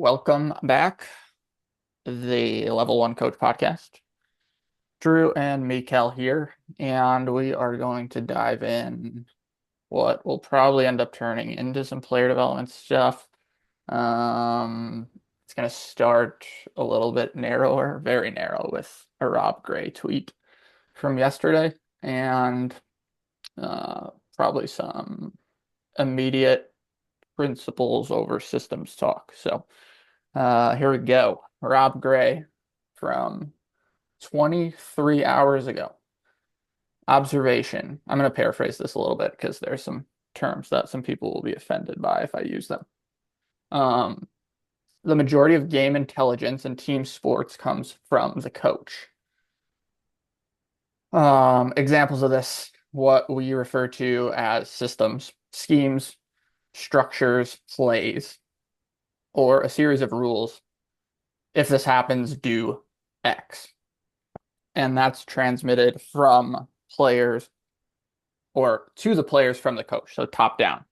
Welcome back, the Level 1 Coach Podcast. Drew and Mikkel here, and we are going to dive in what will probably end up turning into some player development stuff. It's going to start a little bit narrower, very narrow, with a Rob Gray tweet from yesterday, and probably some immediate principles over systems talk. So, here we go. Rob Gray from 23 hours ago. Observation. I'm going to paraphrase this a little bit because there's some terms that some people will be offended by if I use them. Um, the majority of game intelligence in team sports comes from the coach. Examples of this, what we refer to as systems, schemes, structures, plays, or a series of rules. If this happens, do X. And that's transmitted from players or to the players from the coach, so top down.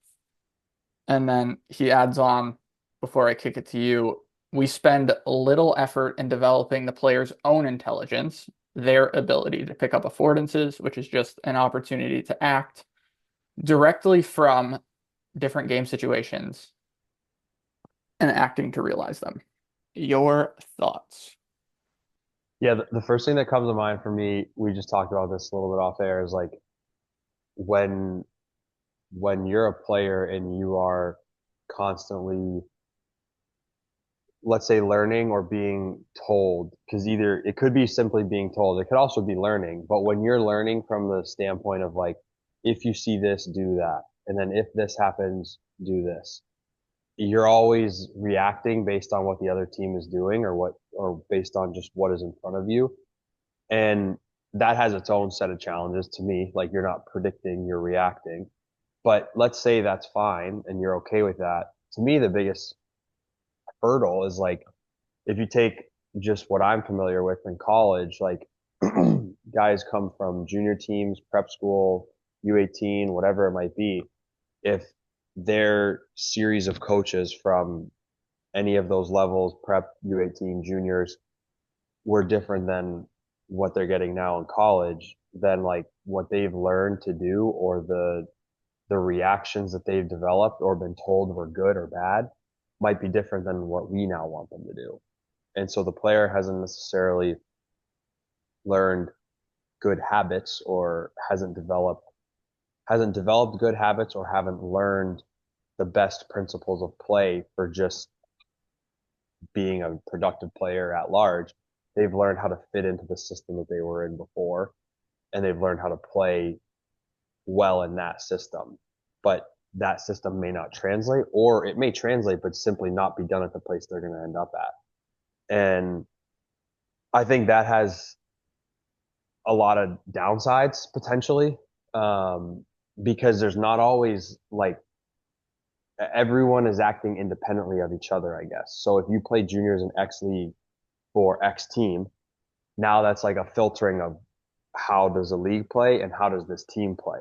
And then he adds on, before I kick it to you, we spend little effort in developing the player's own intelligence, their ability to pick up affordances, which is just an opportunity to act directly from different game situations and acting to realize them. Your thoughts? Yeah, the first thing that comes to mind for me, we just talked about this a little bit off air, is like when when you're a player and you are constantly, let's say, learning or being told, because either it could be simply being told, it could also be learning, but when you're learning from the standpoint of like, if you see this, do that, and then if this happens, do this. You're always reacting based on what the other team is doing or based on just what is in front of you. And that has its own set of challenges to me. Like you're not predicting, you're reacting. But let's say that's fine and you're okay with that. To me, the biggest hurdle is like if you take just what I'm familiar with in college, like guys come from junior teams, prep school, U18, whatever it might be. If their series of coaches from any of those levels, prep, U18, juniors, were different than what they're getting now in college, then like what they've learned to do or the reactions that they've developed or been told were good or bad might be different than what we now want them to do. And so the player hasn't necessarily learned good habits or hasn't developed good habits or haven't learned the best principles of play for just being a productive player at large. They've learned how to fit into the system that they were in before, and they've learned how to play well in that system. But that system may not translate, or it may translate, but simply not be done at the place they're going to end up at. And I think that has a lot of downsides potentially, um, because there's not always like everyone is acting independently of each other, I guess. So if you play juniors in X league for X team, now that's like a filtering of how does a league play and how does this team play.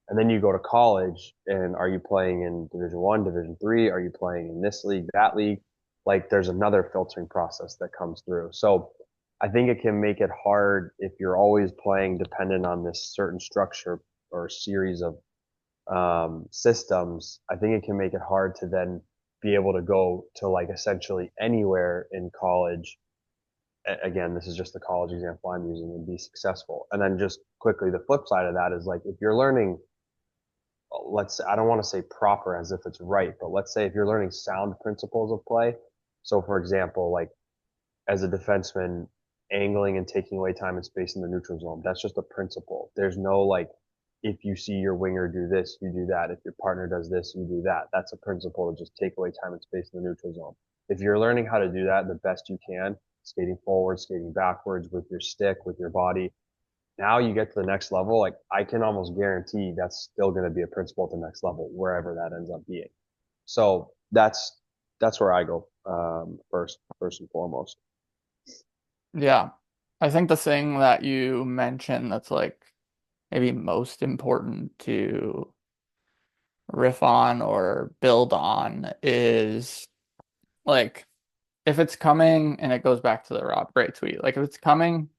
And then you go to college and are you playing in Division 1, Division 3? Are you playing in this league, that league? Like there's another filtering process that comes through. So I think it can make it hard if you're always playing dependent on this certain structure or series of systems. I think it can make it hard to then be able to go to like essentially anywhere in college. Again, this is just the college example I'm using and be successful. And then just quickly, the flip side of that is like if you're learning, let's, I don't want to say proper as if it's right, but let's say if you're learning sound principles of play. So for example, like as a defenseman, angling and taking away time and space in the neutral zone, that's just a principle. There's no like, if you see your winger do this, you do that. If your partner does this, you do that. That's a principle to just take away time and space in the neutral zone. If you're learning how to do that the best you can, skating forward, skating backwards with your stick, with your body, now you get to the next level. Like I can almost guarantee that's still going to be a principle at the next level, wherever that ends up being. So that's where I go first and foremost. Yeah. I think the thing that you mentioned that's like maybe most important to riff on or build on is like if it's coming, and it goes back to the Rob Gray tweet, like if it's coming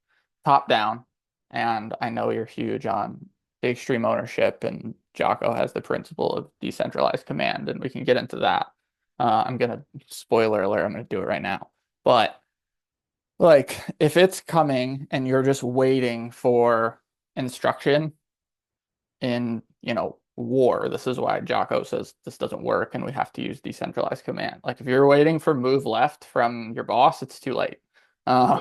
top down, and I know you're huge on the extreme ownership, and Jocko has the principle of decentralized command, and we can get into that. I'm gonna spoiler alert, I'm gonna do it right now. But like if it's coming and you're just waiting for instruction in, war, this is why Jocko says this doesn't work and we have to use decentralized command. Like if you're waiting for move left from your boss, it's too late. Uh,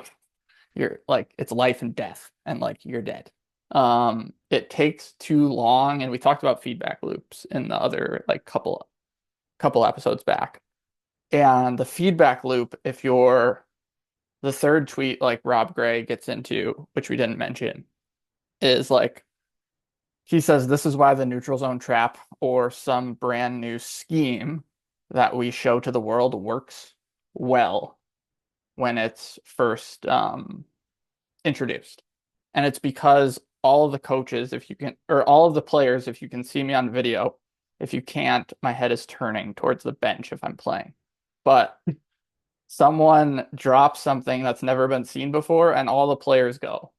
you're like it's life and death, and like you're dead. It takes too long, and we talked about feedback loops in the other like couple episodes back. And the feedback loop, if you're the third tweet like Rob Gray gets into, which we didn't mention, is like he says this is why the neutral zone trap or some brand new scheme that we show to the world works well when it's first introduced. And it's because all of the coaches, if you can, or all of the players, if you can see me on video, if you can't, my head is turning towards the bench if I'm playing. But someone drops something that's never been seen before, and all the players go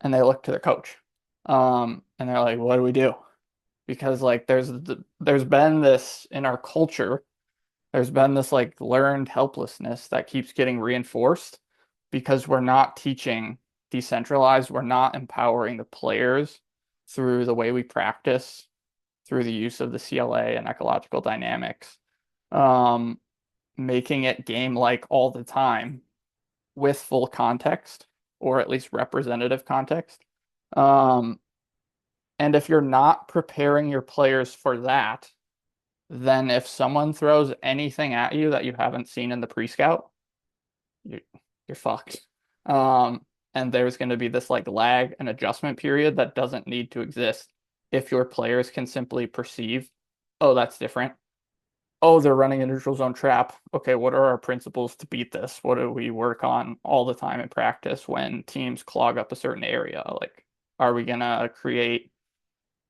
and they look to their coach. And they're like, what do we do? Because like there's been this in our culture, there's been this like learned helplessness that keeps getting reinforced because we're not teaching decentralized, we're not empowering the players through the way we practice, through the use of the CLA and ecological dynamics, um, making it game-like all the time with full context, or at least representative context. Um, and if you're not preparing your players for that, then if someone throws anything at you that you haven't seen in the pre-scout, you're, you're fucked. And there's going to be this like lag and adjustment period that doesn't need to exist if your players can simply perceive, oh, that's different. Oh, they're running a neutral zone trap. Okay, what are our principles to beat this? What do we work on all the time in practice when teams clog up a certain area? Like, are we gonna create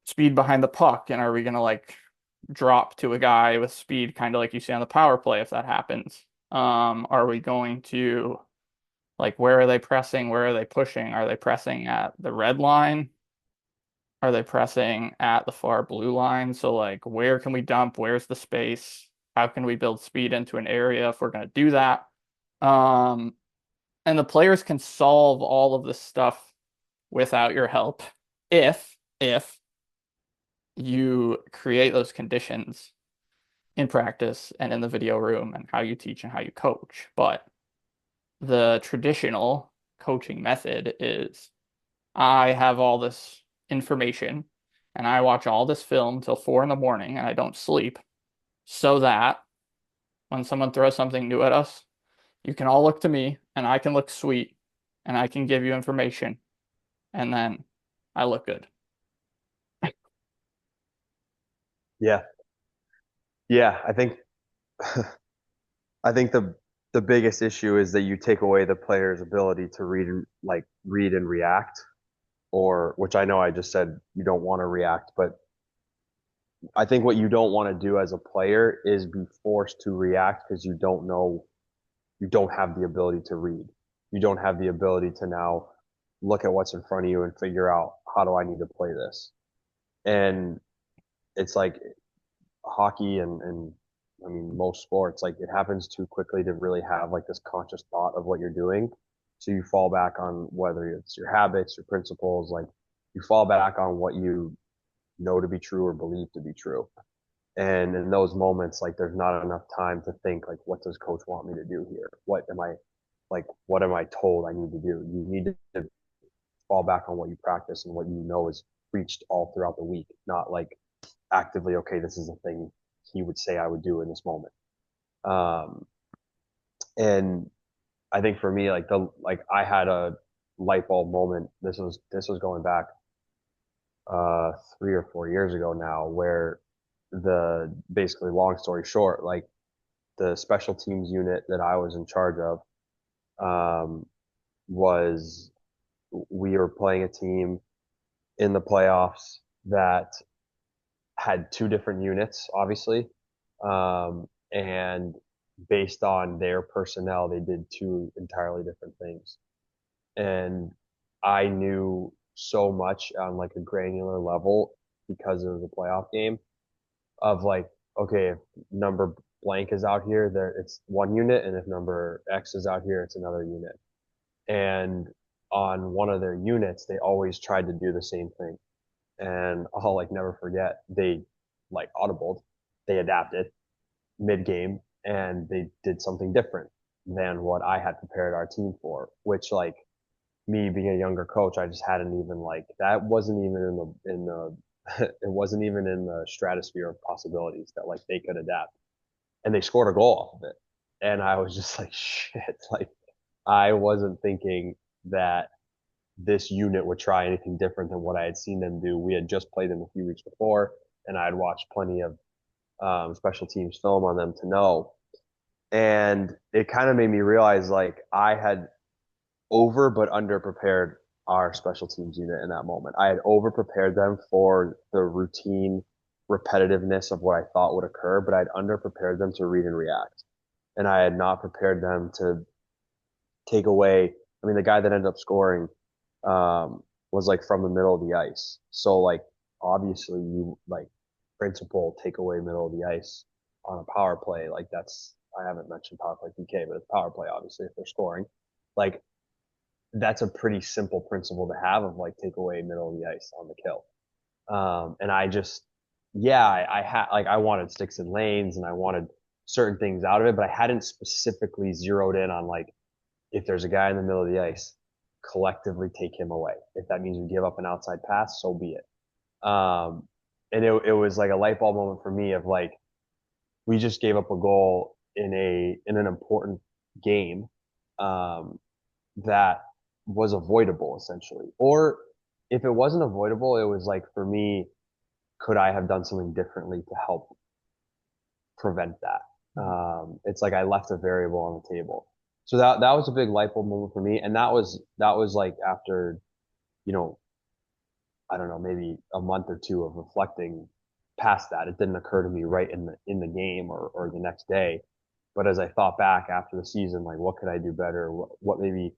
speed behind the puck? And are we gonna like drop to a guy with speed, kind of like you see on the power play if that happens? Are we going to like where are they pressing? Where are they pushing? Are they pressing at the red line? Are they pressing at the far blue line? So like where can we dump? Where's the space? How can we build speed into an area if we're going to do that? Um, and the players can solve all of this stuff without your help if you create those conditions in practice and in the video room and how you teach and how you coach. But the traditional coaching method is I have all this information and I watch all this film till 4 in the morning and I don't sleep so that when someone throws something new at us, you can all look to me and I can look sweet and I can give you information and then I look good. Yeah. Yeah. I think the biggest issue is that you take away the player's ability to read and react, or which I know I just said you don't want to react, but I think what you don't want to do as a player is be forced to react because you don't have the ability to read. You don't have the ability to now look at what's in front of you and figure out how do I need to play this. And it's like hockey and I mean most sports, like it happens too quickly to really have like this conscious thought of what you're doing. So you fall back on whether it's your habits, your principles, like you fall back on what you know to be true or believe to be true. And in those moments, like there's not enough time to think like, what does coach want me to do here? What am I told I need to do? You need to fall back on what you practice and what you know is preached all throughout the week, not like actively, okay, this is the thing he would say I would do in this moment. Um, and I think for me, like I had a light bulb moment. This was going back 3 or 4 years ago now, where the basically long story short, like the special teams unit that I was in charge of um, was we were playing a team in the playoffs that had two different units, obviously, and based on their personnel, they did two entirely different things. And I knew so much on like a granular level because it was a playoff game of like, okay, if number blank is out here, there it's one unit, and if number X is out here, it's another unit. And on one of their units, they always tried to do the same thing. And I'll like never forget, they like audibled, they adapted mid game, and they did something different than what I had prepared our team for, which like me being a younger coach, I just hadn't even like that wasn't even in the it wasn't even in the stratosphere of possibilities that like they could adapt. And they scored a goal off of it. And I was just like, shit, like I wasn't thinking that this unit would try anything different than what I had seen them do. We had just played them a few weeks before, and I had watched plenty of special teams film on them to know. And it kind of made me realize like I had over but under prepared our special teams unit in that moment. I had over prepared them for the routine repetitiveness of what I thought would occur, but I'd under prepared them to read and react. And I had not prepared them to take away. I mean, the guy that ended up scoring was like from the middle of the ice. So like obviously you like principle take away middle of the ice on a power play. Like that's I haven't mentioned power play PK, but it's power play obviously if they're scoring. Like that's a pretty simple principle to have of like take away middle of the ice on the kill. And I just, yeah, I had like I wanted sticks and lanes and I wanted certain things out of it, but I hadn't specifically zeroed in on like if there's a guy in the middle of the ice, collectively take him away. If that means we give up an outside pass, so be it. And it was like a light bulb moment for me of like we just gave up a goal in an important game um, that was avoidable essentially. Or if it wasn't avoidable, it was like for me, could I have done something differently to help prevent that? It's like I left a variable on the table. So that was a big light bulb moment for me, and that was like after you know I don't know maybe a month or two of reflecting past that. It didn't occur to me right in the game or the next day, but as I thought back after the season, like what could I do better? What maybe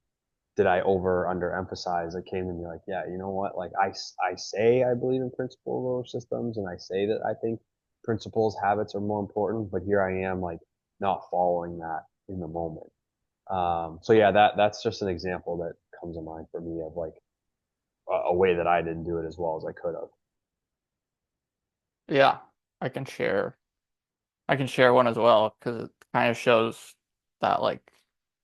did I over under emphasize? It came to me like, yeah, you know what? Like I say I believe in principle over systems, and I say that I think principles, habits are more important, but here I am like not following that in the moment. So yeah, that's just an example that comes to mind for me of like a way that I didn't do it as well as I could have. Yeah, I can share. I can share one as well because it kind of shows that like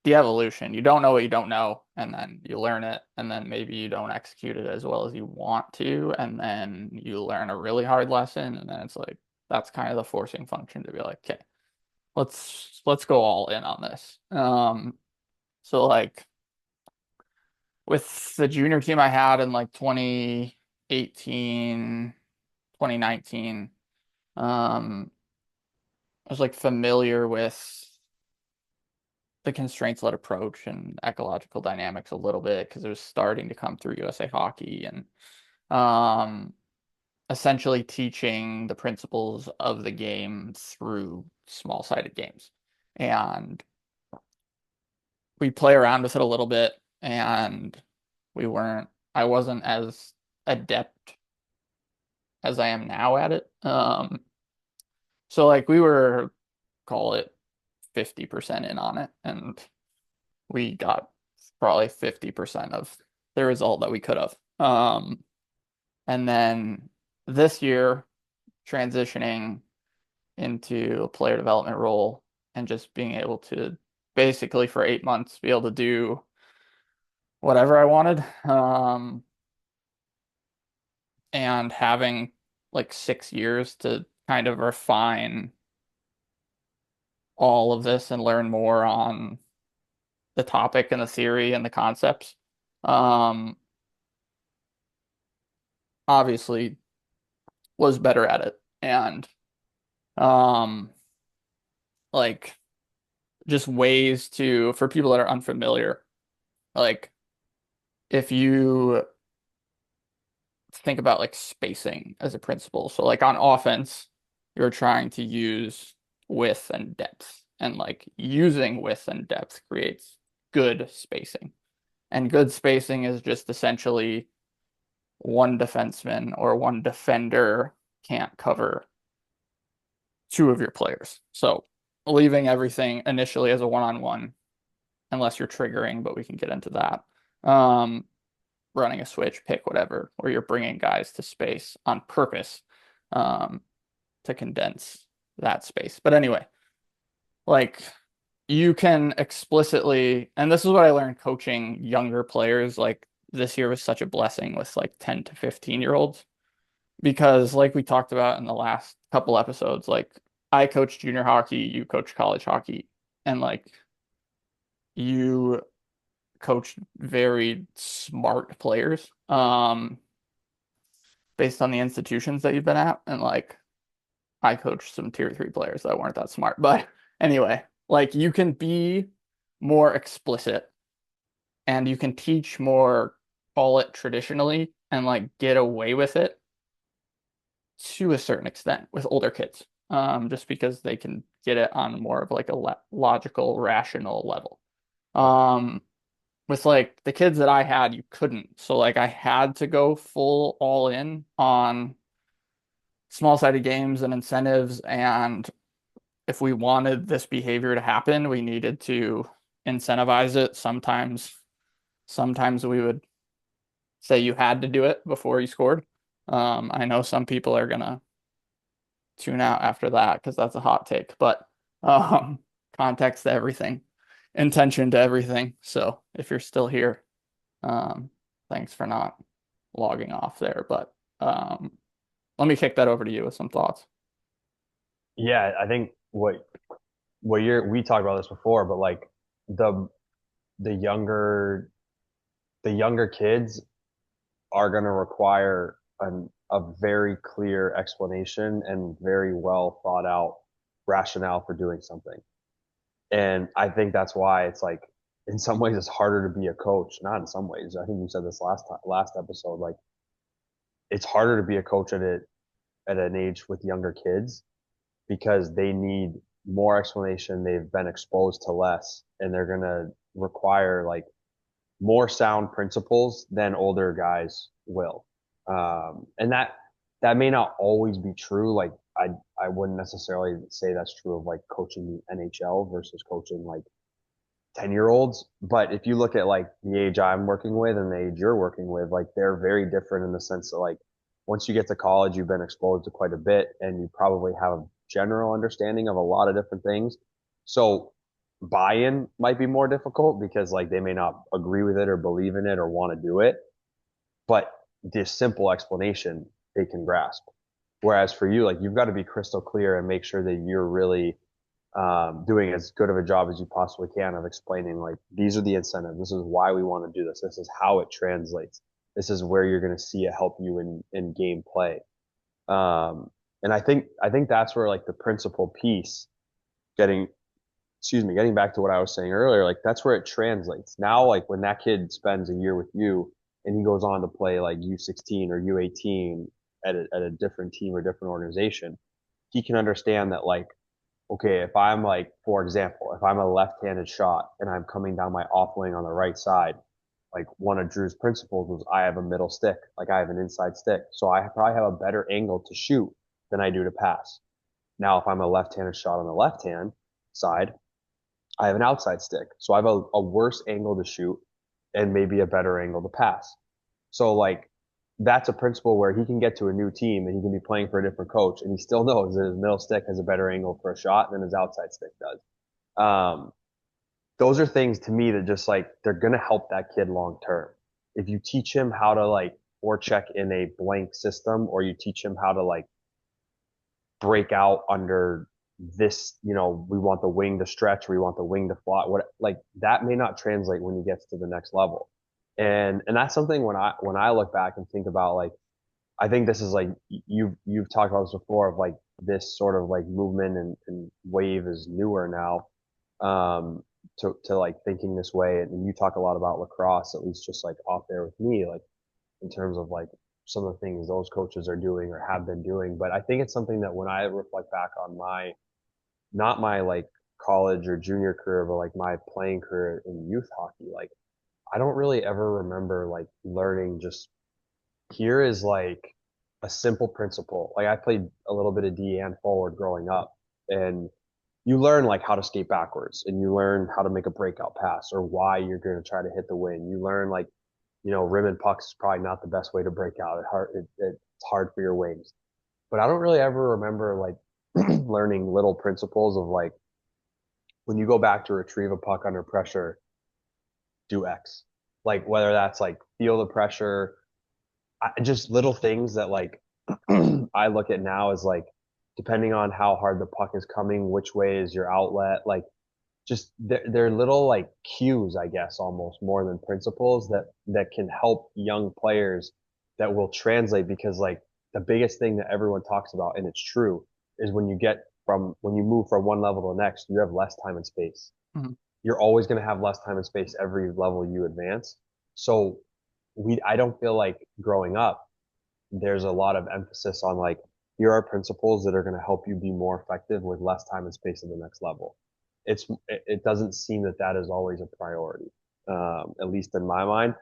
the evolution. You don't know what you don't know, and then you learn it, and then maybe you don't execute it as well as you want to, and then you learn a really hard lesson, and then it's like that's kind of the forcing function to be like, okay, let's go all in on this. So like with the junior team I had in like 2018, 2019, I was like familiar with the constraints-led approach and ecological dynamics a little bit because it was starting to come through USA Hockey and um, essentially teaching the principles of the game through small-sided games. And we play around with it a little bit, and I wasn't as adept as I am now at it. So like we were, call it 50% in on it, and we got probably 50% of the result that we could have. And then this year, transitioning into a player development role and just being able to basically for 8 months be able to do whatever I wanted. And having like 6 years to kind of refine all of this and learn more on the topic and the theory and the concepts. Um, Obviously was better at it. And um like just ways to for people that are unfamiliar, like if you think about like spacing as a principle. So like on offense, you're trying to use width and depth. and like using width and depth creates good spacing. And good spacing is just essentially one defenseman or one defender can't cover two of your players. So leaving everything initially as a one-on-one, unless you're triggering, but we can get into that. Running a switch, pick, whatever, or you're bringing guys to space on purpose um, to condense that space. But anyway, like you can explicitly, and this is what I learned coaching younger players. Like this year was such a blessing with like 10 to 15-year-olds because, like we talked about in the last couple episodes, like I coach junior hockey, you coach college hockey, and like you coach very smart players based on the institutions that you've been at. And like I coached some tier three players that weren't that smart. But anyway, like you can be more explicit and you can teach more, call it traditionally, and like get away with it to a certain extent with older kids. Just because they can get it on more of like a logical, rational level. Um, with like the kids that I had, you couldn't. So like I had to go full all in on small sided games and incentives. And if we wanted this behavior to happen, we needed to incentivize it. Sometimes we would say you had to do it before you scored. I know some people are gonna tune out after that because that's a hot take, but um, context to everything, intention to everything. So if you're still here, um, thanks for not logging off there. But let me kick that over to you with some thoughts. Yeah, I think what you're we talked about this before, but like the the younger the younger kids are going to require a very clear explanation and very well thought out rationale for doing something. And I think that's why it's like in some ways it's harder to be a coach. Not in some ways. I think you said this last episode. Like it's harder to be a coach at an age with younger kids because they need more explanation. They've been exposed to less, and they're gonna require like more sound principles than older guys will. And that may not always be true. Like I wouldn't necessarily say that's true of like coaching the NHL versus coaching like 10-year-olds. But if you look at like the age I'm working with and the age you're working with, like they're very different in the sense that like once you get to college, you've been exposed to quite a bit and you probably have a general understanding of a lot of different things. So buy-in might be more difficult because like they may not agree with it or believe in it or want to do it. But this simple explanation they can grasp. Whereas for you, like you've got to be crystal clear and make sure that you're really doing as good of a job as you possibly can of explaining like these are the incentives. This is why we want to do this. This is how it translates. This is where you're going to see it help you in game play. And I think that's where like the principal piece getting getting back to what I was saying earlier, like that's where it translates. Now, like when that kid spends a year with you and he goes on to play like U16 or U18 at a different team or different organization, he can understand that like okay, if I'm like, for example, if I'm a left-handed shot and I'm coming down my off wing on the right side, like one of Drew's principles was I have a middle stick, like I have an inside stick. So I probably have a better angle to shoot than I do to pass. Now, if I'm a left-handed shot on the left hand side, I have an outside stick. So I have a worse angle to shoot and maybe a better angle to pass. So like that's a principle where he can get to a new team and he can be playing for a different coach and he still knows that his middle stick has a better angle for a shot than his outside stick does. Um, those are things to me that just like they're gonna help that kid long term. If you teach him how to like forecheck in a blank system or you teach him how to like break out under this, we want the wing to stretch, we want the wing to fly, what like that may not translate when he gets to the next level. And that's something when I look back and think about like I think this is like you've talked about this before of like this sort of like movement and wave is newer now to like thinking this way and you talk a lot about lacrosse at least just like off there with me like in terms of like some of the things those coaches are doing or have been doing but I think it's something that when I reflect back on my not my like college or junior career, but like my playing career in youth hockey, like I don't really ever remember like learning just here is like a simple principle. Like I played a little bit of D and forward growing up, and you learn like how to skate backwards, and you learn how to make a breakout pass or why you're going to try to hit the wing. You learn like, rim and pucks is probably not the best way to break out. It's hard for your wings, but I don't really ever remember like learning little principles of like when you go back to retrieve a puck under pressure, do X. Like whether that's like feel the pressure, just little things that like I look at now as like depending on how hard the puck is coming, which way is your outlet, like just they're little like cues, I guess, almost more than principles that can help young players that will translate because like the biggest thing that everyone talks about, and it's true, is when you move from one level to the next, you have less time and space. Mhm. You're always going to have less time and space every level you advance. So I don't feel like growing up, there's a lot of emphasis on like, here are principles that are going to help you be more effective with less time and space at the next level. It doesn't seem that that is always a priority. At least in my mind,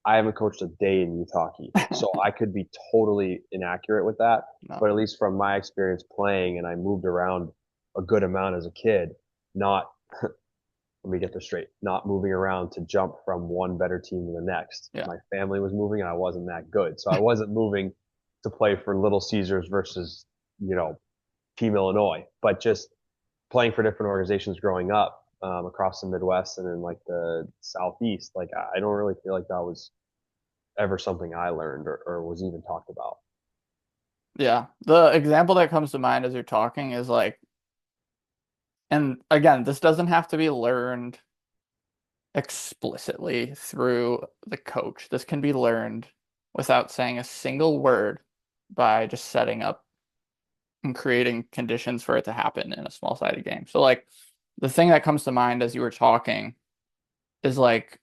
I haven't coached a day in youth hockey, so I could be totally inaccurate with that. No. But at least from my experience playing, and I moved around a good amount as a kid, not let me get this straight, not moving around to jump from one better team to the next. Yeah. My family was moving and I wasn't that good. So I wasn't moving to play for Little Caesars versus, Team Illinois, but just playing for different organizations growing up across the Midwest and in like the Southeast. Like I don't really feel like that was ever something I learned or was even talked about. Yeah. The example that comes to mind as you're talking is like, and again, this doesn't have to be learned explicitly through the coach. This can be learned without saying a single word by just setting up and creating conditions for it to happen in a small-sided game. So like the thing that comes to mind as you were talking is like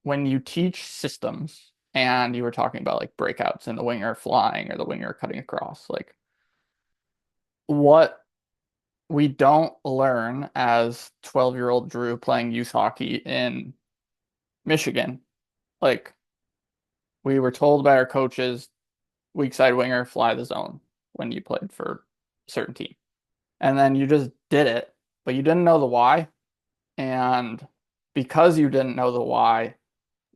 when you teach systems and you were talking about like breakouts and the winger flying or the winger cutting across, like what we don't learn as 12-year-old Drew playing youth hockey in Michigan. Like we were told by our coaches, weak side winger, fly the zone when you played for a certain team. And then you just did it, but you didn't know the why. And because you didn't know the why,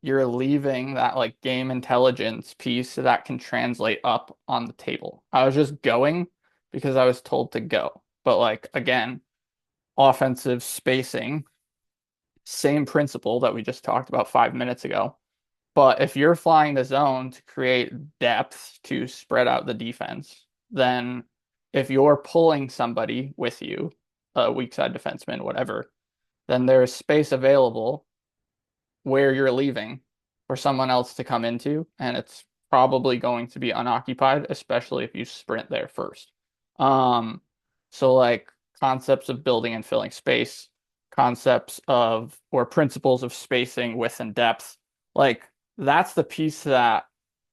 you're leaving that like game intelligence piece that can translate up on the table. I was just going because I was told to go. But like again, offensive spacing, same principle that we just talked about 5 minutes ago. But if you're flying the zone to create depth to spread out the defense, then if you're pulling somebody with you, a weak side defenseman, whatever, then there's space available where you're leaving for someone else to come into, and it's probably going to be unoccupied, especially if you sprint there first. Um, so like concepts of building and filling space, concepts of or principles of spacing, width, and depth, like that's the piece that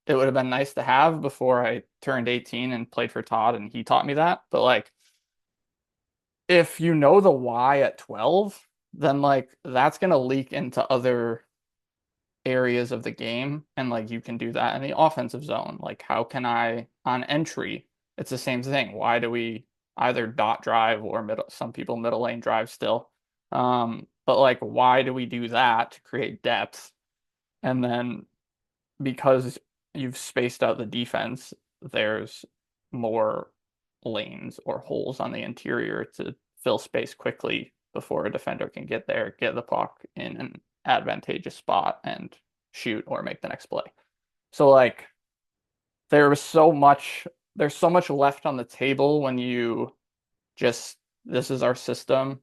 it would have been nice to have before I turned 18 and played for Todd and he taught me that. But like if you know the why at 12, then like that's gonna leak into other areas of the game and like you can do that in the offensive zone. Like how can I on entry, it's the same thing. Why do we either dot drive or middle some people middle lane drive still? But like why do we do that to create depth? And then because you've spaced out the defense, there's more lanes or holes on the interior to fill space quickly before a defender can get there, get the puck in an advantageous spot and shoot or make the next play. So like there was so much there's so much left on the table when you just this is our system,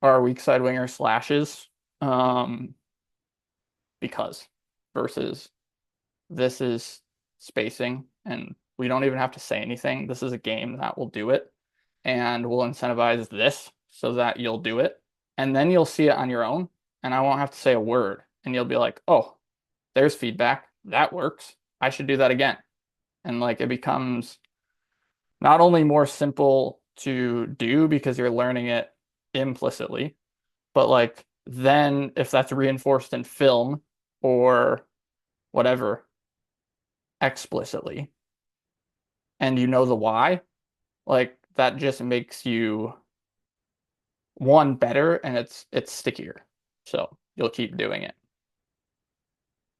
our weak side winger slashes, um, because versus this is spacing and we don't even have to say anything. This is a game that will do it and we'll incentivize this so that you'll do it. And then you'll see it on your own and I won't have to say a word. And you'll be like, oh, there's feedback. That works. I should do that again. And like it becomes not only more simple to do because you're learning it implicitly, but like then if that's reinforced in film or whatever explicitly, and you know the why, like that just makes you one better and it's stickier. So you'll keep doing it.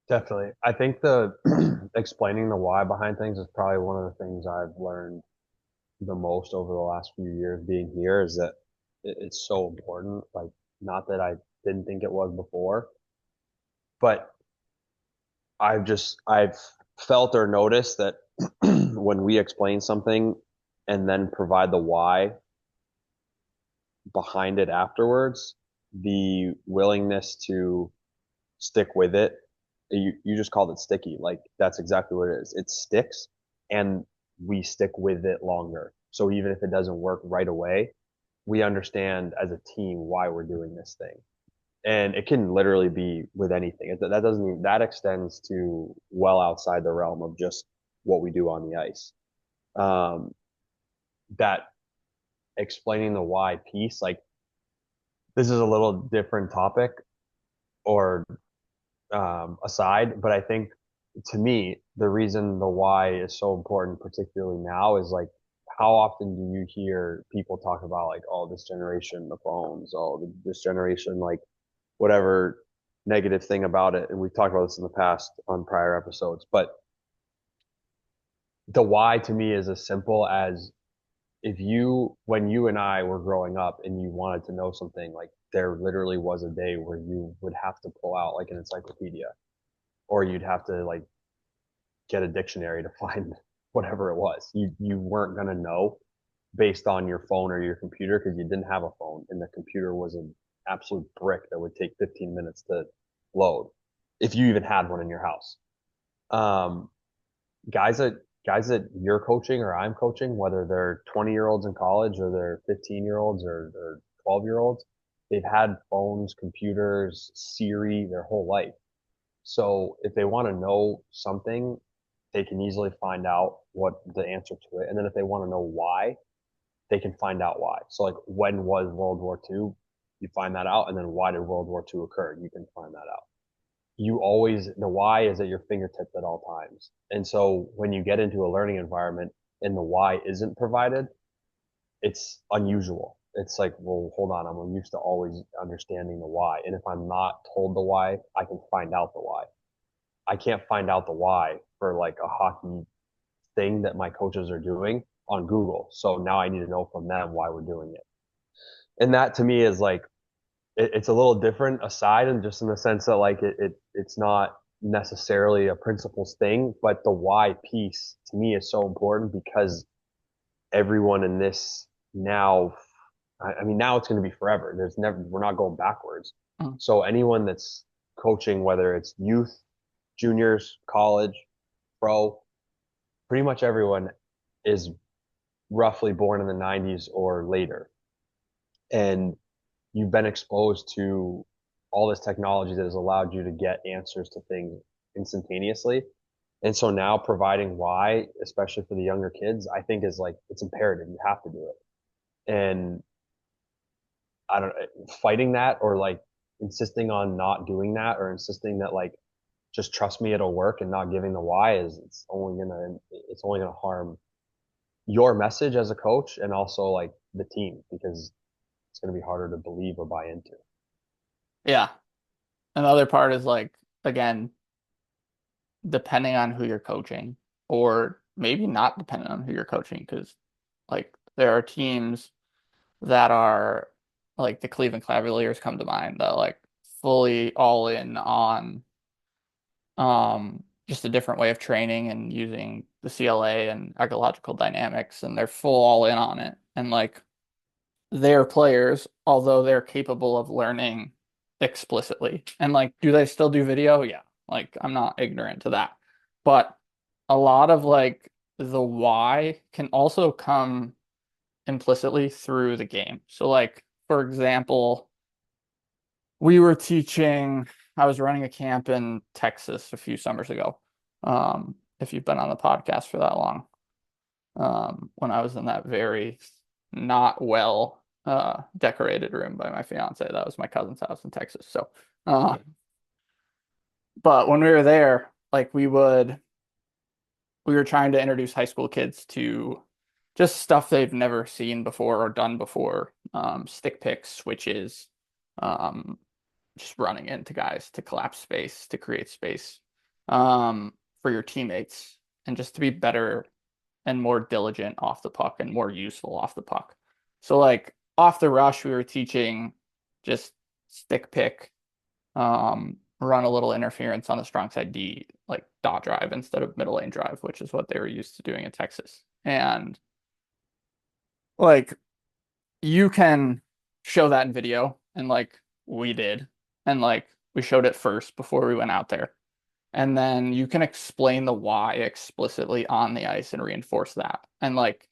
Definitely. I think the explaining the why behind things is probably one of the things I've learned the most over the last few years being here is that it's so important. Like, not that I didn't think it was before, but I've felt or noticed that when we explain something and then provide the why behind it afterwards, the willingness to stick with it, you just called it sticky. Like, that's exactly what it is. It sticks, and we stick with it longer. So even if it doesn't work right away, we understand as a team why we're doing this thing. And it can literally be with anything. That doesn't even, that extends to well outside the realm of just what we do on the ice. Um, that explaining the why piece, like, this is a little different topic or aside, but I think to me, the reason the why is so important, particularly now, is like, how often do you hear people talk about like, oh, this generation, the phones, oh, this generation, like whatever negative thing about it. And we've talked about this in the past on prior episodes, but the why to me is as simple as when you and I were growing up and you wanted to know something, like there literally was a day where you would have to pull out like an encyclopedia or you'd have to like get a dictionary to find whatever it was. You weren't going to know based on your phone or your computer because you didn't have a phone and the computer was an absolute brick that would take 15 minutes to load if you even had one in your house. Um, guys that guys that you're coaching or I'm coaching, whether they're 20-year-olds in college or they're 15-year-olds or 12-year-olds, they've had phones, computers, Siri their whole life. So if they want to know something, they can easily find out what the answer to it. And then if they want to know why, they can find out why. So like, when was World War II? You find that out. And then why did World War II occur? You can find that out. You always, the why is at your fingertips at all times. And so when you get into a learning environment and the why isn't provided, it's unusual. It's like, well, hold on, I'm used to always understanding the why. And if I'm not told the why, I can find out the why. I can't find out the why for like a hockey thing that my coaches are doing on Google. So now I need to know from them why we're doing it. And that to me is like, it's a little different aside and just in the sense that like it's not necessarily a principles thing, but the why piece to me is so important because everyone in this now, I mean, now it's going to be forever. We're not going backwards. Mm. So anyone that's coaching, whether it's youth, juniors, college, pro, pretty much everyone is roughly born in the 90s or later. And you've been exposed to all this technology that has allowed you to get answers to things instantaneously. And so now providing why, especially for the younger kids, I think is like, it's imperative. You have to do it. And I don't fighting that or like insisting on not doing that or insisting that like, just trust me, it'll work and not giving the why is it's only gonna harm your message as a coach and also like the team because it's going to be harder to believe or buy into. Yeah. Another part is like, again, depending on who you're coaching, or maybe not depending on who you're coaching, because like there are teams that are like the Cleveland Cavaliers come to mind that like fully all in on just a different way of training and using the CLA and ecological dynamics, and they're full all in on it. And like their players, although they're capable of learning explicitly. And like, do they still do video? Yeah. Like, I'm not ignorant to that. But a lot of like the why can also come implicitly through the game. So like, for example, we were teaching, I was running a camp in Texas a few summers ago. If you've been on the podcast for that long, when I was in that very not well decorated room by my fiance. That was my cousin's house in Texas. So, uh, but when we were there, like we were trying to introduce high school kids to just stuff they've never seen before or done before. Stick picks, switches, um, just running into guys to collapse space, to create space, for your teammates, and just to be better and more diligent off the puck and more useful off the puck. So like off the rush, we were teaching just stick pick, run a little interference on the strong side D, like dot drive instead of middle lane drive, which is what they were used to doing in Texas. And like you can show that in video, and like we did, and like we showed it first before we went out there. And then you can explain the why explicitly on the ice and reinforce that. And like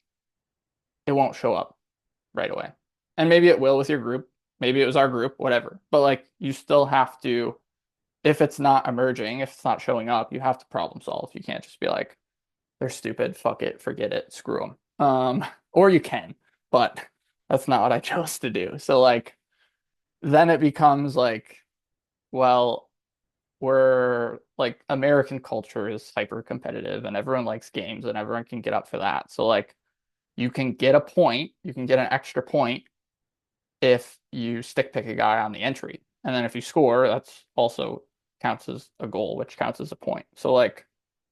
it won't show up right away. And maybe it will with your group. Maybe it was our group, whatever. But like you still have to, if it's not emerging, if it's not showing up, you have to problem solve. You can't just be like, they're stupid, fuck it, forget it, screw them. Or you can, but that's not what I chose to do. So like then it becomes like, well, we're like American culture is hyper competitive and everyone likes games and everyone can get up for that. So like you can get a point, you can get an extra point if you stick pick a guy on the entry. And then if you score, that's also counts as a goal, which counts as a point. So like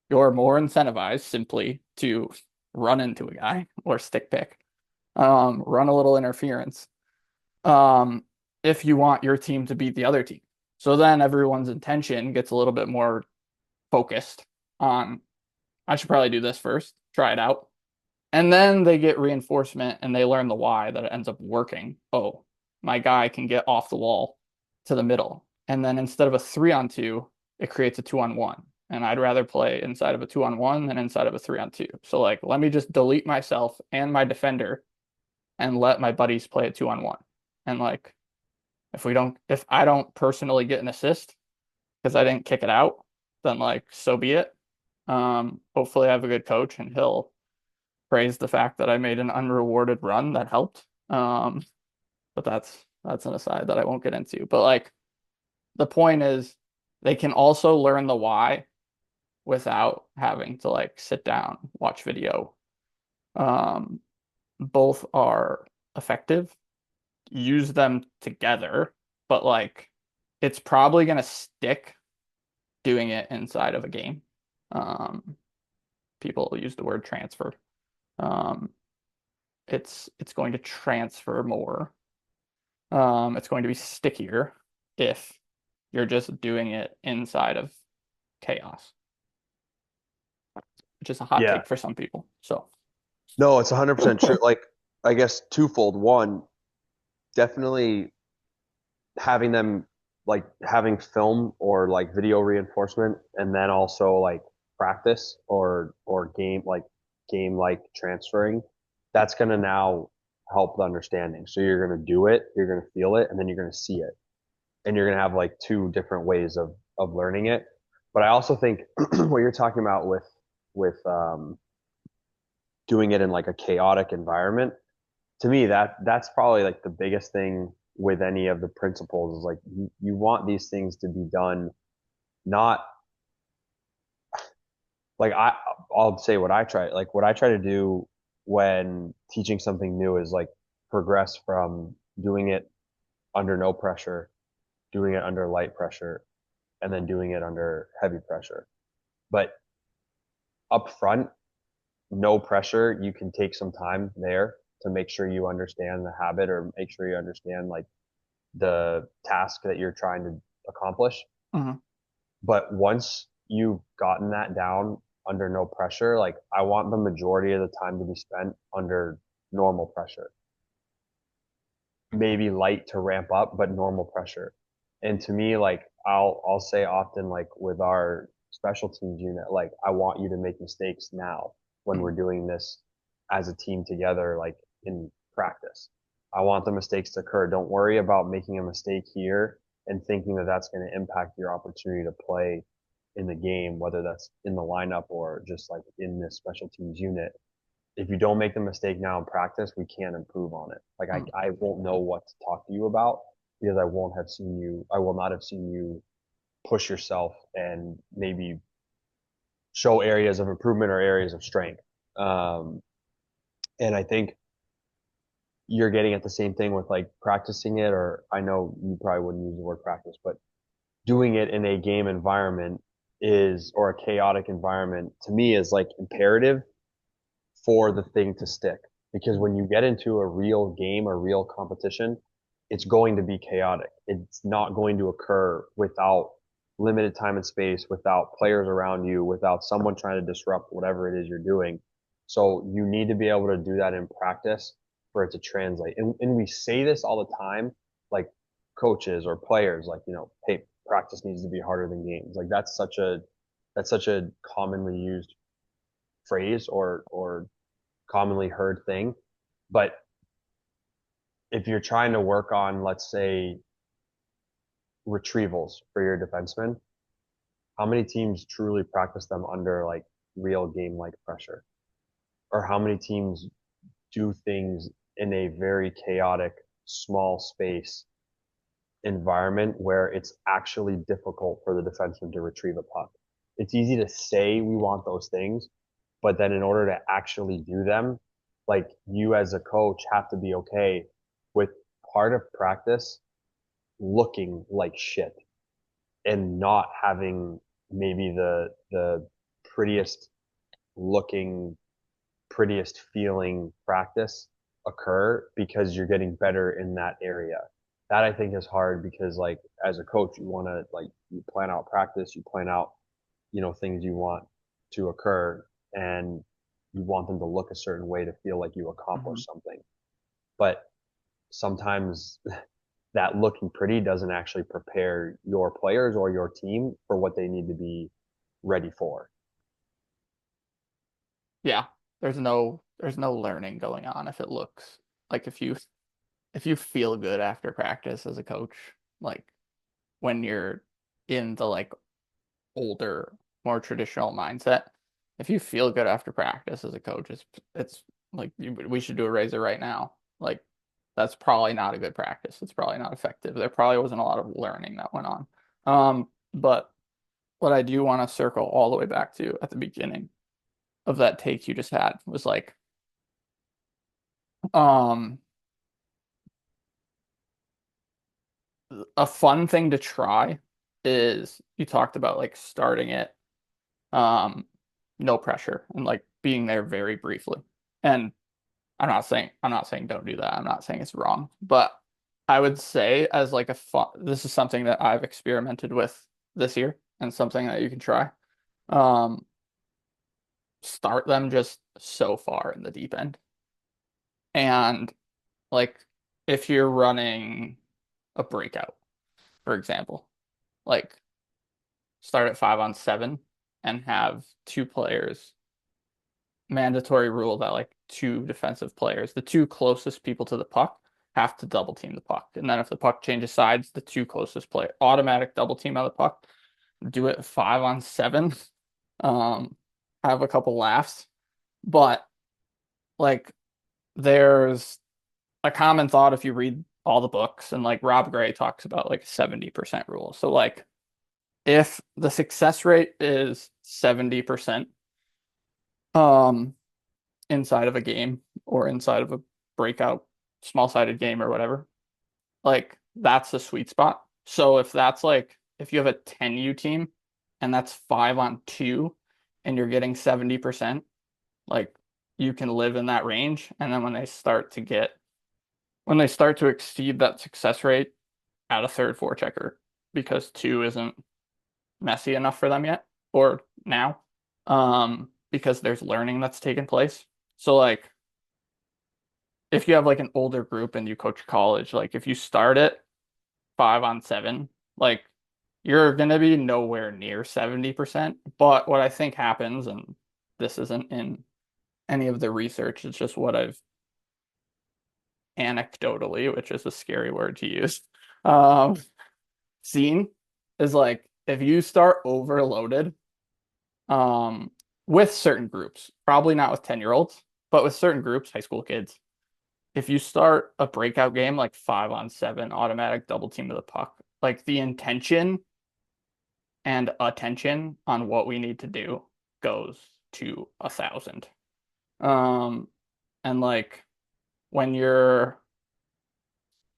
you're more incentivized simply to run into a guy or stick pick, run a little interference, um, if you want your team to beat the other team. So then everyone's intention gets a little bit more focused on, I should probably do this first, try it out. And then they get reinforcement and they learn the why that it ends up working. Oh, my guy can get off the wall to the middle. And then instead of a 3-on-2, it creates a 2-on-1. And I'd rather play inside of a 2-on-1 than inside of a 3-on-2. So like let me just delete myself and my defender and let my buddies play a 2-on-1. And like if I don't personally get an assist because I didn't kick it out, then like so be it. Hopefully I have a good coach and he'll praise the fact that I made an unrewarded run that helped. But that's an aside that I won't get into. But like the point is they can also learn the why without having to like sit down, watch video. Um, both are effective. Use them together, but like it's probably gonna stick doing it inside of a game. Um, People use the word transfer. Um, it's going to transfer more. It's going to be stickier if you're just doing it inside of chaos, which is a hot Yeah. take for some people. So, No, it's 100% true. Like, I guess twofold. One, definitely having them like having film or like video reinforcement, and then also like practice or game like transferring. That's gonna now help the understanding. So you're gonna do it, you're gonna feel it, and then you're gonna see it, and you're gonna have like two different ways of learning it. But I also think what you're talking about with doing it in like a chaotic environment, to me that's probably like the biggest thing with any of the principles is like you want these things to be done not like I'll say what I try to do when teaching something new is like progress from doing it under no pressure, doing it under light pressure, and then doing it under heavy pressure. But up front, no pressure, you can take some time there to make sure you understand the habit or make sure you understand like the task that you're trying to accomplish. mhm. But once you've gotten that down under no pressure, like I want the majority of the time to be spent under normal pressure. Maybe light to ramp up, but normal pressure. And to me, like I'll say often, like with our special teams unit, like I want you to make mistakes now when we're Mhm. doing this as a team together, like in practice. I want the mistakes to occur. Don't worry about making a mistake here and thinking that that's going to impact your opportunity to play in the game, whether that's in the lineup or just like in this special teams unit. if you don't make the mistake now in practice, we can't improve on it. Like Mm. I won't know what to talk to you about because I will not have seen you push yourself and maybe show areas of improvement or areas of strength. Um, and I think you're getting at the same thing with like practicing it, or I know you probably wouldn't use the word practice, but doing it in a game environment is, or a chaotic environment to me is like imperative for the thing to stick. Because when you get into a real game or real competition, it's going to be chaotic. It's not going to occur without limited time and space, without players around you, without someone trying to disrupt whatever it is you're doing. So you need to be able to do that in practice for it to translate. And we say this all the time, like coaches or players, like, hey, practice needs to be harder than games. Like that's such a commonly used phrase or commonly heard thing. But if you're trying to work on, let's say, retrievals for your defensemen, how many teams truly practice them under like real game like pressure? Or how many teams do things in a very chaotic, small space environment where it's actually difficult for the defenseman to retrieve a puck? It's easy to say we want those things, but then in order to actually do them, like you as a coach have to be okay with part of practice looking like shit and not having maybe the prettiest looking, prettiest feeling practice occur because you're getting better in that area. That I think is hard because like as a coach, you want to like you plan out practice, you plan out, things you want to occur and you want them to look a certain way to feel like you Mhm. accomplished something. But sometimes that looking pretty doesn't actually prepare your players or your team for what they need to be ready for. Yeah, there's no learning going on if it looks like if you feel good after practice as a coach, like when you're in the like older, more traditional mindset, if you feel good after practice as a coach, it's like we should do a razor right now. Like that's probably not a good practice. It's probably not effective. There probably wasn't a lot of learning that went on. But what I do want to circle all the way back to at the beginning of that take you just had was like, um, a fun thing to try is you talked about like starting it, um, no pressure and like being there very briefly. And I'm not saying don't do that. I'm not saying it's wrong, but I would say as like a fun, this is something that I've experimented with this year and something that you can try. Um, Start them just so far in the deep end. And like if you're running a breakout, for example, like start at 5-on-7 and have two players, mandatory rule that like two defensive players, the two closest people to the puck, have to double team the puck. And then if the puck changes sides, the two closest player automatic double team out of the puck. Do it 5-on-7. Um, have a couple laughs. But like there's a common thought if you read all the books, and like Rob Gray talks about like 70% rule. So like if the success rate is 70%, um inside of a game or inside of a breakout small-sided game or whatever, like that's the sweet spot. So if that's like if you have a 10U team and that's 5-on-2 and you're getting 70%, like you can live in that range. And then when they start to exceed that success rate at a third forechecker because two isn't messy enough for them yet or now, because there's learning that's taken place. So like if you have like an older group and you coach college, like if you start at 5-on-7, like you're gonna be nowhere near 70%. But what I think happens, and this isn't in any of the research, it's just what I've anecdotally, which is a scary word to use, um, seen, is like if you start overloaded, um, with certain groups, probably not with 10-year-olds. But with certain groups, high school kids, if you start a breakout game like 5-on-7, automatic double team of the puck, like the intention and attention on what we need to do goes to 1,000. Um, and like when you're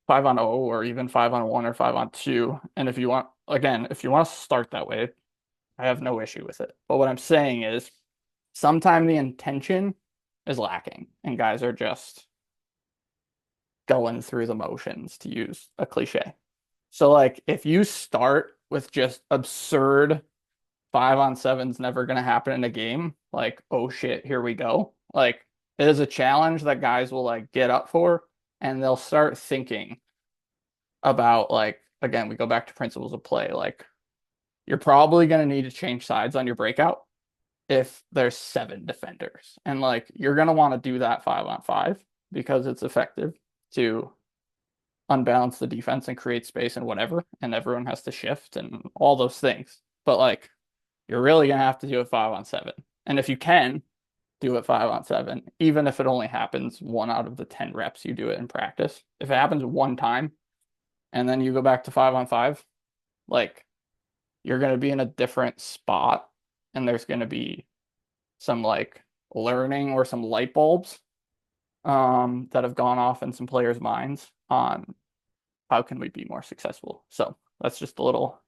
5-on-0 or even 5-on-1 or 5-on-2, and if you want, again, if you want to start that way, I have no issue with it. But what I'm saying is sometimes the intention is lacking and guys are just going through the motions, to use a cliche. So like if you start with just absurd 5-on-7's never going to happen in a game, like, oh shit, here we go. Like it is a challenge that guys will like get up for, and they'll start thinking about, like, again, we go back to principles of play. Like you're probably going to need to change sides on your breakout if there's 7 defenders. And like you're going to want to do that 5-on-5 because it's effective to unbalance the defense and create space and whatever, and everyone has to shift and all those things. But like you're really gonna have to do it 5-on-7. And if you can do it 5-on-7, even if it only happens 1 out of the 10 reps you do it in practice, if it happens one time and then you go back to 5-on-5, like you're gonna be in a different spot, and there's gonna be some like learning or some light bulbs that have gone off in some players' minds on how can we be more successful. So that's just a little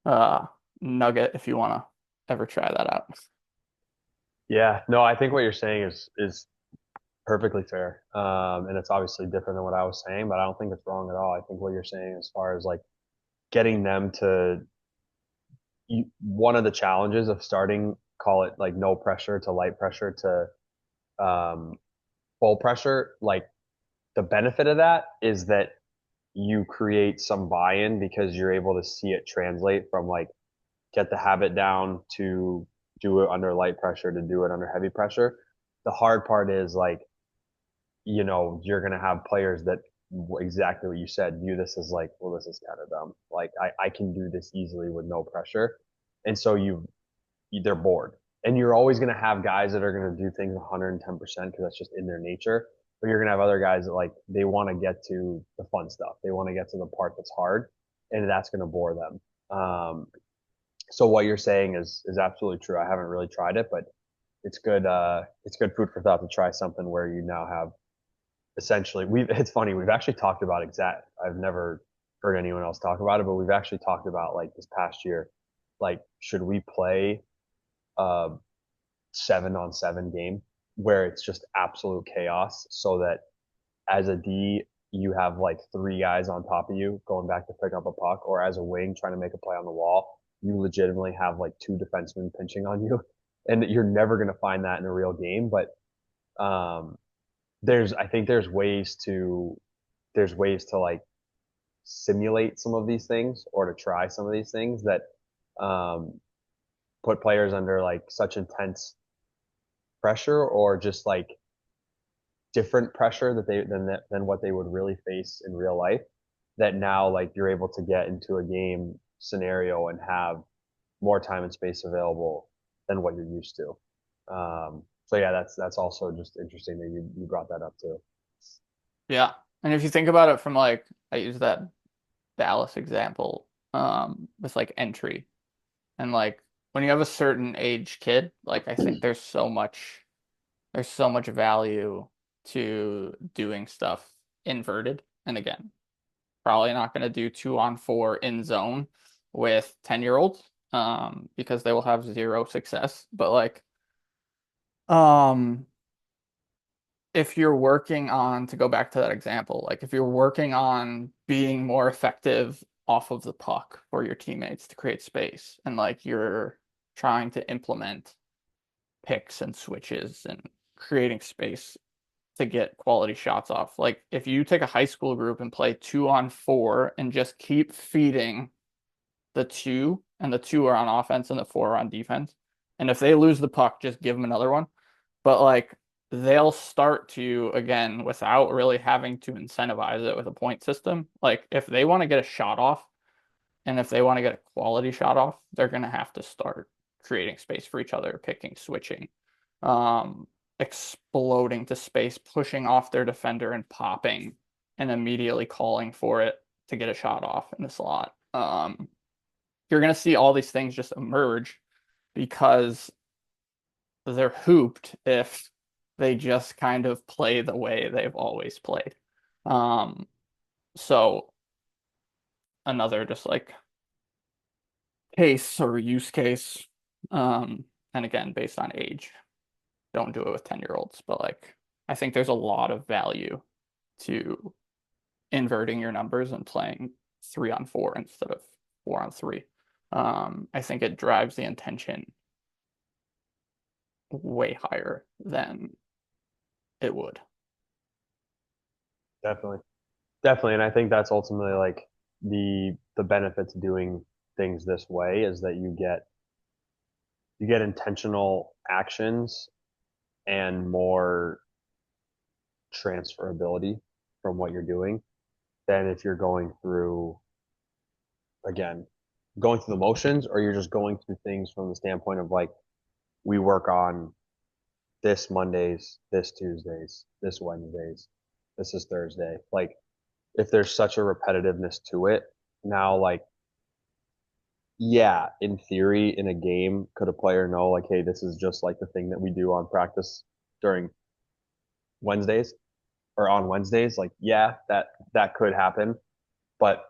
uh nugget if you want to ever try that out. Yeah, no, I think what you're saying is perfectly fair. And it's obviously different than what I was saying, but I don't think it's wrong at all. I think what you're saying as far as like getting them to one of the challenges of starting, call it like no pressure to light pressure to full pressure, like the benefit of that is that you create some buy-in because you're able to see it translate from like get the habit down to do it under light pressure to do it under heavy pressure. The hard part is like, you're going to have players that exactly what you said, view this as like, well, this is kind of dumb. Like I can do this easily with no pressure. And so they're bored. And you're always going to have guys that are going to do things 110% because that's just in their nature. But you're going to have other guys that like they want to get to the fun stuff. They want to get to the part that's hard, and that's going to bore them. So what you're saying is absolutely true. I haven't really tried it, but it's good. It's good food for thought to try something where you now have essentially. It's funny. We've actually talked about exact. I've never heard anyone else talk about it, but we've actually talked about like this past year, like should we play a 7-on-7 game where it's just absolute chaos so that as a D, you have like 3 guys on top of you going back to pick up a puck, or as a wing trying to make a play on the wall, you legitimately have like 2 defensemen pinching on you. And you're never going to find that in a real game. But um, I think there's ways to like simulate some of these things or to try some of these things that um, put players under like such intense pressure or just like different pressure than what they would really face in real life, that now like you're able to get into a game scenario and have more time and space available than what you're used to. So yeah, that's also just interesting that you brought that up too. Yeah. And if you think about it from like, I use that Dallas example with like entry, and like when you have a certain age kid, like I think there's so much value to doing stuff inverted. And again, probably not going to do 2-on-4 in zone with 10-year-olds because they will have zero success. But like um if you're working on, to go back to that example, like if you're working on being more effective off of the puck for your teammates to create space, and like you're trying to implement picks and switches and creating space to get quality shots off. Like if you take a high school group and play 2-on-4 and just keep feeding the two, and the two are on offense and the four are on defense. And if they lose the puck, just give them another one. But like they'll start to, again, without really having to incentivize it with a point system. Like if they want to get a shot off and if they want to get a quality shot off, they're going to have to start creating space for each other, picking, switching. Um, exploding to space, pushing off their defender and popping and immediately calling for it to get a shot off in the slot. You're going to see all these things just emerge because they're hooped if they just kind of play the way they've always played. Um, so another just like case or use case, and again, based on age, don't do it with 10-year-olds, but like I think there's a lot of value to inverting your numbers and playing 3-on-4 instead of 4-on-3. I think it drives the intention way higher than it would. Definitely. Definitely. And I think that's ultimately like the benefit to doing things this way is that you get intentional actions and more transferability from what you're doing than if you're going through, again, going through the motions, or you're just going through things from the standpoint of like, we work on this Mondays, this Tuesdays, this Wednesdays, this is Thursday. Like, if there's such a repetitiveness to it, now, like, yeah, in theory, in a game, could a player know, like, hey, this is just like the thing that we do on practice during Wednesdays or on Wednesdays? Like, yeah, that could happen. But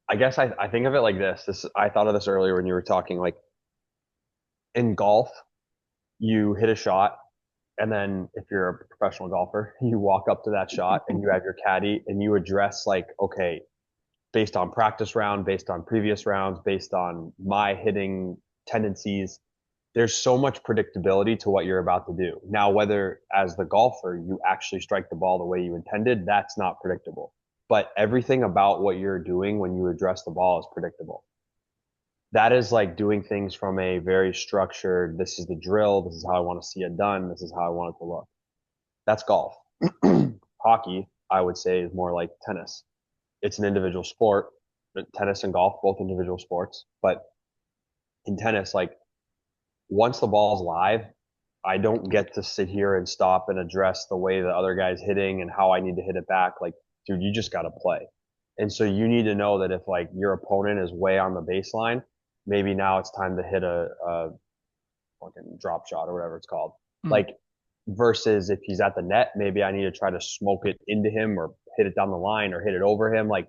I guess I think of it like this. I thought of this earlier when you were talking, like in golf, you hit a shot, and then if you're a professional golfer, you walk up to that shot and you have your caddy and you address like, okay, based on practice round, based on previous rounds, based on my hitting tendencies, there's so much predictability to what you're about to do. Now, whether as the golfer you actually strike the ball the way you intended, that's not predictable. But everything about what you're doing when you address the ball is predictable. That is like doing things from a very structured, this is the drill, this is how I want to see it done, this is how I want it to look. That's golf. Hockey, I would say, is more like tennis. It's an individual sport. Tennis and golf, both individual sports. But in tennis, like once the ball's live, I don't get to sit here and stop and address the way the other guy's hitting and how I need to hit it back. Like, dude, you just got to play. And so you need to know that if like your opponent is way on the baseline, maybe now it's time to hit a fucking drop shot or whatever it's called. Mm. Like versus if he's at the net, maybe I need to try to smoke it into him or hit it down the line or hit it over him. Like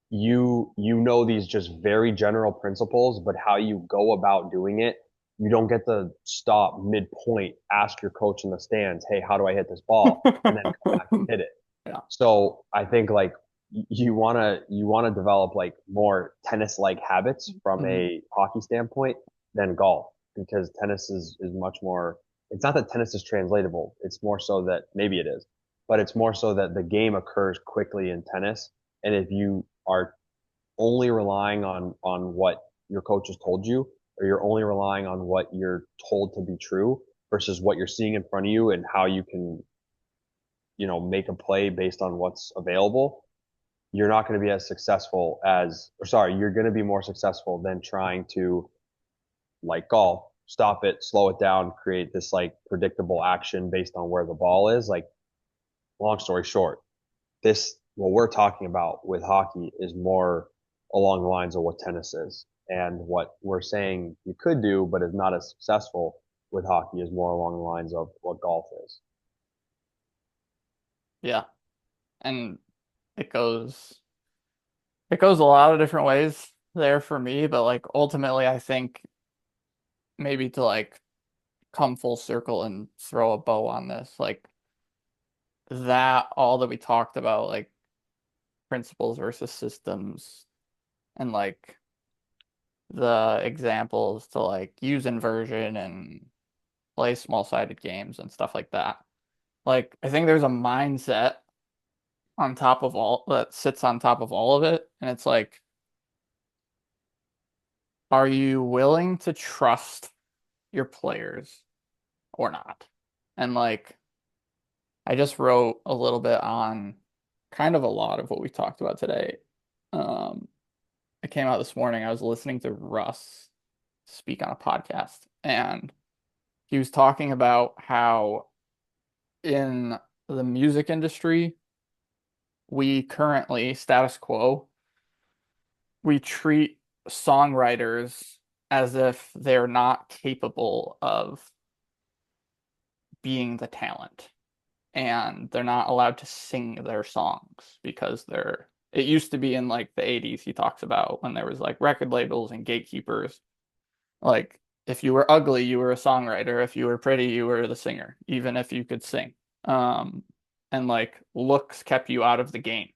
you know these just very general principles, but how you go about doing it, you don't get to stop midpoint, ask your coach in the stands, hey, how do I hit this ball? And then come back and hit it. Yeah. So I think like you wanna develop like more tennis like habits from Mhm. a hockey standpoint than golf because tennis is much more. It's not that tennis is translatable. It's more so that maybe it is, but it's more so that the game occurs quickly in tennis. And if you are only relying on what your coach has told you, or you're only relying on what you're told to be true versus what you're seeing in front of you and how you can, make a play based on what's available, you're not going to be as successful as, or sorry, you're going to be more successful than trying to, like golf, stop it, slow it down, create this like predictable action based on where the ball is. Like, long story short, what we're talking about with hockey is more along the lines of what tennis is. And what we're saying you could do, but is not as successful with hockey is more along the lines of what golf is. Yeah. And it goes it goes a lot of different ways there for me, but like ultimately I think maybe to like come full circle and throw a bow on this, like that all that we talked about, like principles versus systems and like the examples to like use inversion and play small-sided games and stuff like that. Like I think there's a mindset on top of all that sits on top of all of it, and it's like, are you willing to trust your players or not? And like I just wrote a little bit on kind of a lot of what we talked about today. Um, it came out this morning. I was listening to Russ speak on a podcast, and he was talking about how in the music industry, we currently, status quo, we treat songwriters as if they're not capable of being the talent, and they're not allowed to sing their songs because they're it used to be in like the 80s. He talks about when there was like record labels and gatekeepers. Like if you were ugly, you were a songwriter. If you were pretty, you were the singer, even if you could sing. Um, and like looks kept you out of the game.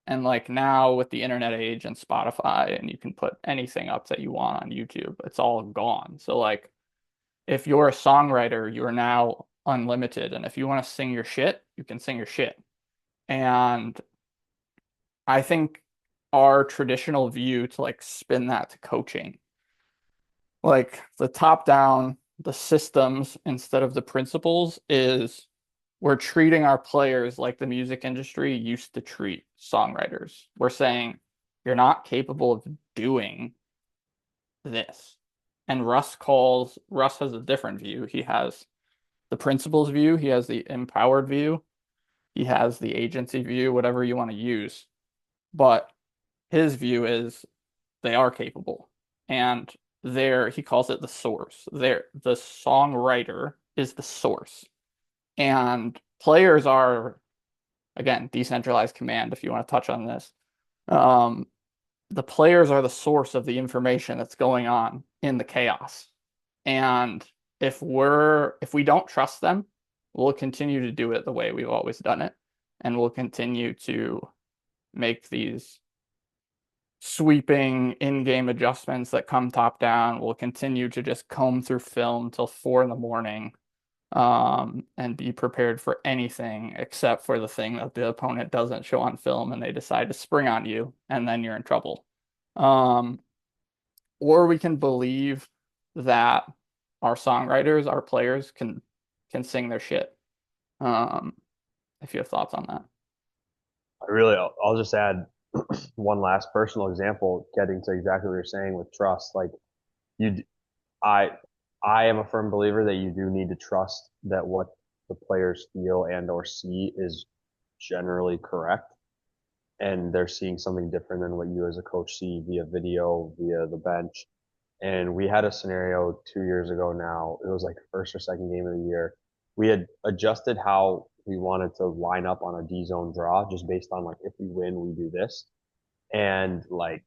And like now with the internet age and Spotify, and you can put anything up that you want on YouTube, it's all gone. So like if you're a songwriter, you are now unlimited. And if you want to sing your shit, you can sing your shit. And I think our traditional view to like spin that to coaching, like the top down, the systems instead of the principles, is we're treating our players like the music industry used to treat songwriters. We're saying you're not capable of doing this. And Russ has a different view. He has the principles view, he has the empowered view, he has the agency view, whatever you want to use. But his view is they are capable. And he calls it the source. The songwriter is the source. And players are, again, decentralized command, if you want to touch on this. Um, the players are the source of the information that's going on in the chaos. And if we don't trust them, we'll continue to do it the way we've always done it. And we'll continue to make these sweeping in-game adjustments that come top down. We'll continue to just comb through film till 4 in the morning, and be prepared for anything except for the thing that the opponent doesn't show on film and they decide to spring on you, and then you're in trouble. Um, or we can believe that our songwriters, our players can sing their shit. Um, if you have thoughts on that. I'll just add one last personal example, getting to exactly what you're saying with trust. Like you, I, I am a firm believer that you do need to trust that what the players feel and or see is generally correct, and they're seeing something different than what you as a coach see via video, via the bench. And we had a scenario 2 years ago now. It was like first or second game of the year. We had adjusted how we wanted to line up on a D zone draw just based on like if we win, we do this. And like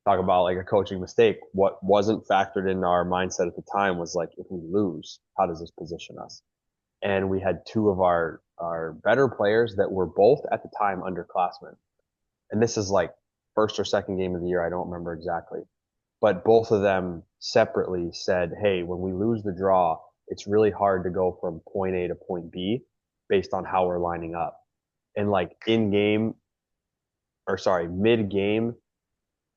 talk about like a coaching mistake. What wasn't factored in our mindset at the time was like if we lose, how does this position us? And we had two of our better players that were both at the time underclassmen. And this is like first or second game of the year. I don't remember exactly, but both of them separately said, "Hey, when we lose the draw, it's really hard to go from point A to point B based on how we're lining up." And like in game, or sorry, mid game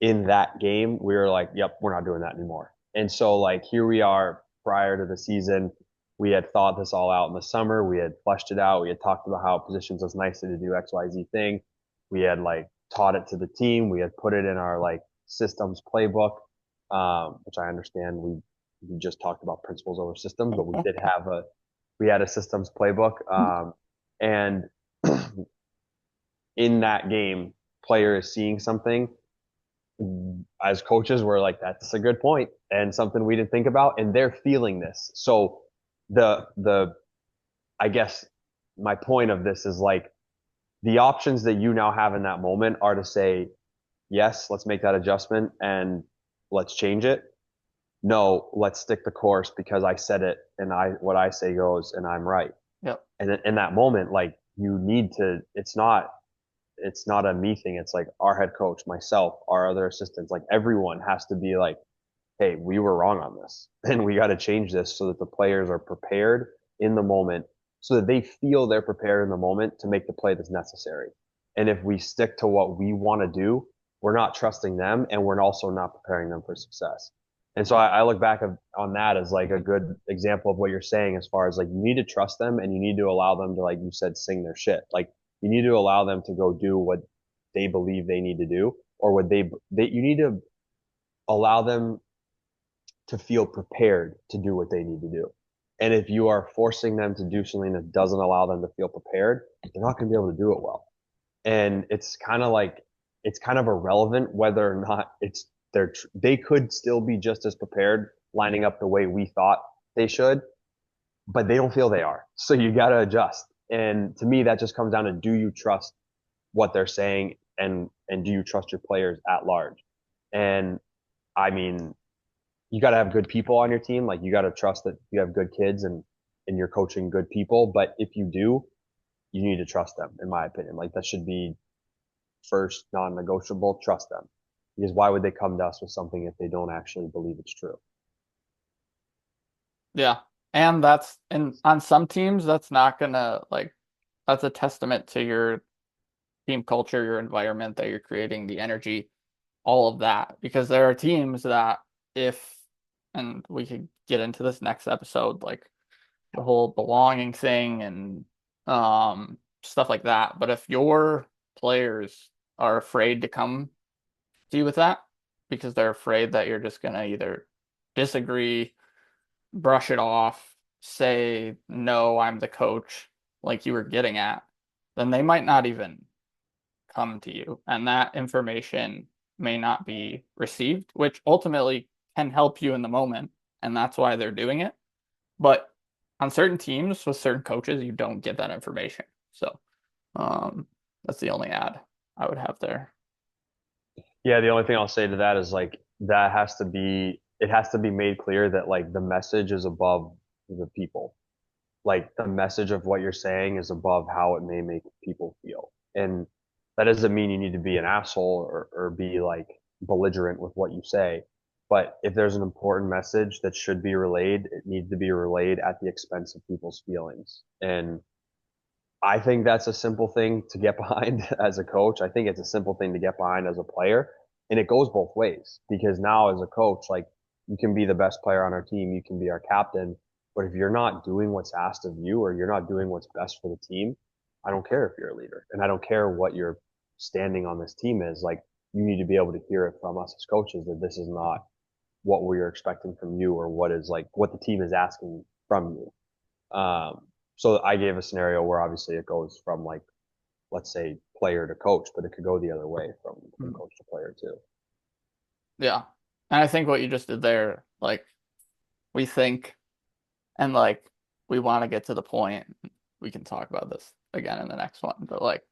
in that game, we were like, "Yep, we're not doing that anymore." And so like here we are prior to the season. We had thought this all out in the summer. We had fleshed it out. We had talked about how it positions us nicely to do XYZ thing. We had like taught it to the team. We had put it in our like systems playbook, which I understand we just talked about principles over systems, but we had a systems playbook. And in that game, player is seeing something. As coaches, we're like, that's a good point and something we didn't think about, and they're feeling this. So the I guess my point of this is like the options that you now have in that moment are to say, yes, let's make that adjustment and let's change it. No, let's stick the course because I said it and what I say goes and I'm right. Yep. And in that moment, like you need to, it's not a me thing. It's like our head coach, myself, our other assistants, like everyone has to be like, hey, we were wrong on this and we got to change this so that the players are prepared in the moment so that they feel they're prepared in the moment to make the play that's necessary. And if we stick to what we want to do, we're not trusting them and we're also not preparing them for success. And so I look back on that as like a good example of what you're saying as far as like you need to trust them and you need to allow them to, like you said, sing their shit. Like you need to allow them to go do what they believe they need to do or what you need to allow them to feel prepared to do what they need to do. And if you are forcing them to do something that doesn't allow them to feel prepared, they're not going to be able to do it well. And it's kind of irrelevant whether or not they could still be just as prepared lining up the way we thought they should, but they don't feel they are. So you got to adjust. And to me, that just comes down to, do you trust what they're saying, and do you trust your players at large? And I mean, you got to have good people on your team. Like, you got to trust that you have good kids, and you're coaching good people. But if you do, you need to trust them, in my opinion. Like, that should be first non-negotiable. Trust them, because why would they come to us with something if they don't actually believe it's true? Yeah. And on some teams, that's not gonna like, that's a testament to your team culture, your environment that you're creating, the energy, all of that. Because there are teams that if, and we could get into this next episode, like the whole belonging thing and stuff like that. But if your players are afraid to come to you with that because they're afraid that you're just gonna either disagree, brush it off, say, no, I'm the coach, like you were getting at, then they might not even come to you. And that information may not be received, which ultimately can help you in the moment. And that's why they're doing it. But on certain teams with certain coaches, you don't get that information. So um, that's the only ad I would have there. Yeah, the only thing I'll say to that is, like, it has to be made clear that, like, the message is above the people. Like, the message of what you're saying is above how it may make people feel. And that doesn't mean you need to be an asshole, or be like belligerent with what you say. But if there's an important message that should be relayed, it needs to be relayed at the expense of people's feelings. And I think that's a simple thing to get behind as a coach. I think it's a simple thing to get behind as a player. And it goes both ways, because now as a coach, like, you can be the best player on our team, you can be our captain, but if you're not doing what's asked of you, or you're not doing what's best for the team, I don't care if you're a leader, and I don't care what your standing on this team is. Like, you need to be able to hear it from us as coaches that this is not what we're expecting from you, or what the team is asking from you. So I gave a scenario where obviously it goes from, like, let's say, player to coach, but it could go the other way, from Hmm. coach to player too. Yeah. And I think what you just did there, like we think and like we want to get to the point. We can talk about this again in the next one, but like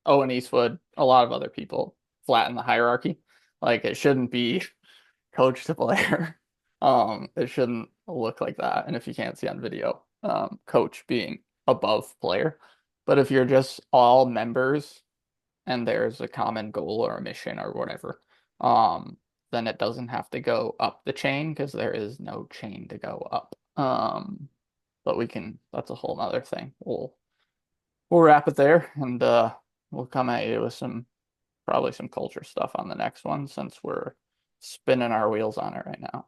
Owen Eastwood, a lot of other people flatten the hierarchy. Like it shouldn't be coach to player. It shouldn't look like that. And if you can't see on video, coach being above player. But if you're just all members and there's a common goal or a mission or whatever, then it doesn't have to go up the chain because there is no chain to go up. But that's a whole nother thing. We'll wrap it there and we'll come at you with probably some culture stuff on the next one since we're spinning our wheels on it right now.